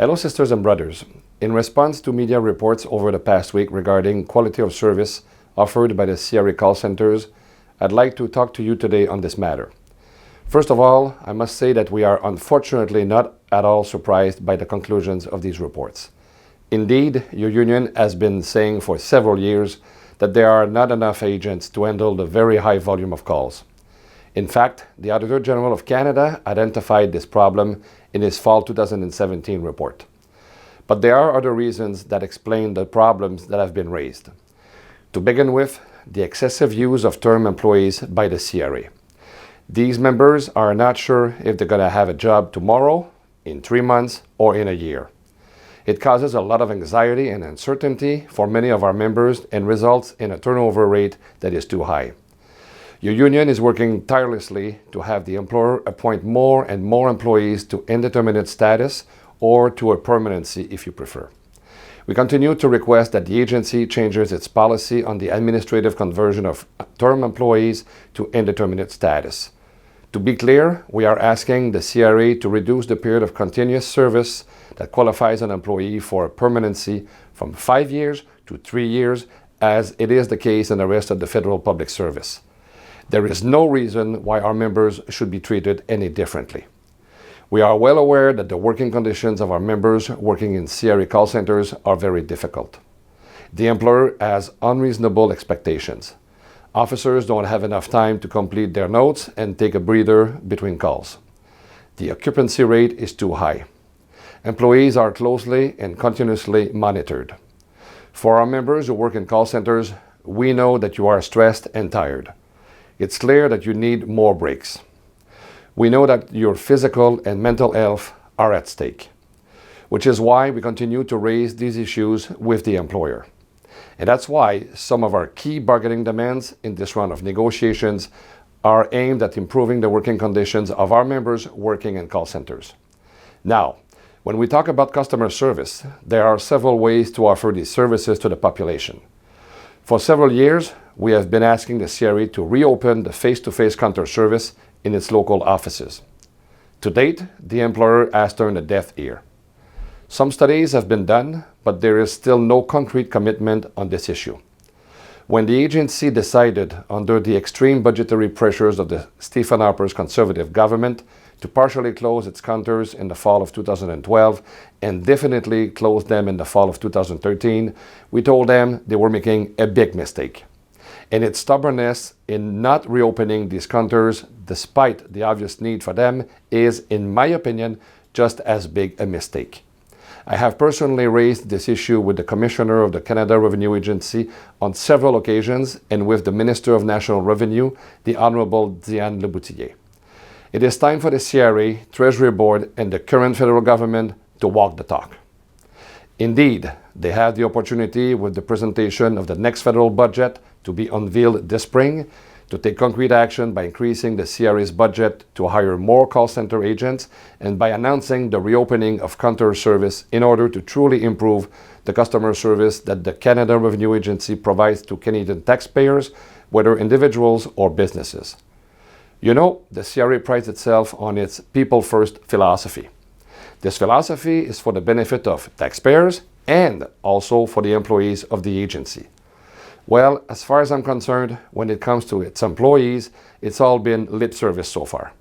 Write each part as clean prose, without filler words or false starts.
Hello sisters and brothers. In response to media reports over the past week regarding quality of service offered by the CRA call centers, I'd like to talk to you today on this matter. First of all, I must say that we are unfortunately not at all surprised by the conclusions of these reports. Indeed, your union has been saying for several years that there are not enough agents to handle the very high volume of calls. In fact, the Auditor General of Canada identified this problem in his fall 2017 report. But there are other reasons that explain the problems that have been raised. To begin with, the excessive use of term employees by the CRA. These members are not sure if they're going to have a job tomorrow, in 3 months, or in a year. It causes a lot of anxiety and uncertainty for many of our members and results in a turnover rate that is too high. Your union is working tirelessly to have the employer appoint more and more employees to indeterminate status or to a permanency if you prefer. We continue to request that the agency changes its policy on the administrative conversion of term employees to indeterminate status. To be clear, we are asking the CRA to reduce the period of continuous service that qualifies an employee for a permanency from 5 years to 3 years, as it is the case in the rest of the federal public service. There is no reason why our members should be treated any differently. We are well aware that the working conditions of our members working in CRA call centers are very difficult. The employer has unreasonable expectations. Officers don't have enough time to complete their notes and take a breather between calls. The occupancy rate is too high. Employees are closely and continuously monitored. For our members who work in call centers, we know that you are stressed and tired. It's clear that you need more breaks. We know that your physical and mental health are at stake, which is why we continue to raise these issues with the employer. And that's why some of our key bargaining demands in this round of negotiations are aimed at improving the working conditions of our members working in call centers. Now, when we talk about customer service, there are several ways to offer these services to the population. For several years, we have been asking the CRA to reopen the face-to-face counter service in its local offices. To date, the employer has turned a deaf ear. Some studies have been done, but there is still no concrete commitment on this issue. When the agency decided, under the extreme budgetary pressures of the Stephen Harper's Conservative government, to partially close its counters in the fall of 2012 and definitely close them in the fall of 2013, we told them they were making a big mistake. And its stubbornness in not reopening these counters, despite the obvious need for them, is, in my opinion, just as big a mistake. I have personally raised this issue with the Commissioner of the Canada Revenue Agency on several occasions and with the Minister of National Revenue, the Honourable Diane Leboutillier. It is time for the CRA, Treasury Board, and the current federal government to walk the talk. Indeed, they have the opportunity with the presentation of the next federal budget to be unveiled this spring to take concrete action by increasing the CRA's budget to hire more call center agents and by announcing the reopening of counter service in order to truly improve the customer service that the Canada Revenue Agency provides to Canadian taxpayers, whether individuals or businesses. You know, the CRA prides itself on its people-first philosophy. This philosophy is for the benefit of taxpayers and also for the employees of the agency. Well, as far as I'm concerned, when it comes to its employees, it's all been lip service so far.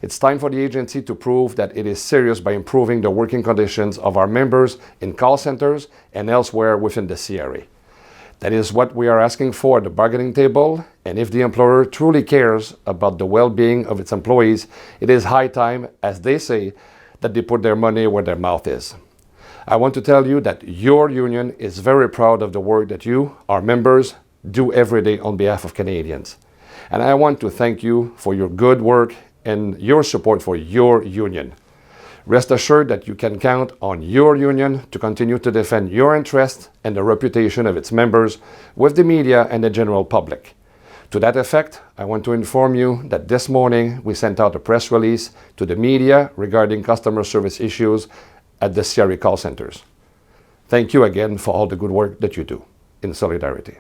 It's time for the agency to prove that it is serious by improving the working conditions of our members in call centers and elsewhere within the CRA. That is what we are asking for at the bargaining table, and if the employer truly cares about the well-being of its employees, it is high time, as they say, that they put their money where their mouth is. I want to tell you that your union is very proud of the work that you, our members, do every day on behalf of Canadians. And I want to thank you for your good work and your support for your union. Rest assured that you can count on your union to continue to defend your interests and the reputation of its members with the media and the general public. To that effect, I want to inform you that this morning we sent out a press release to the media regarding customer service issues at the CRA call centers. Thank you again for all the good work that you do. In solidarity.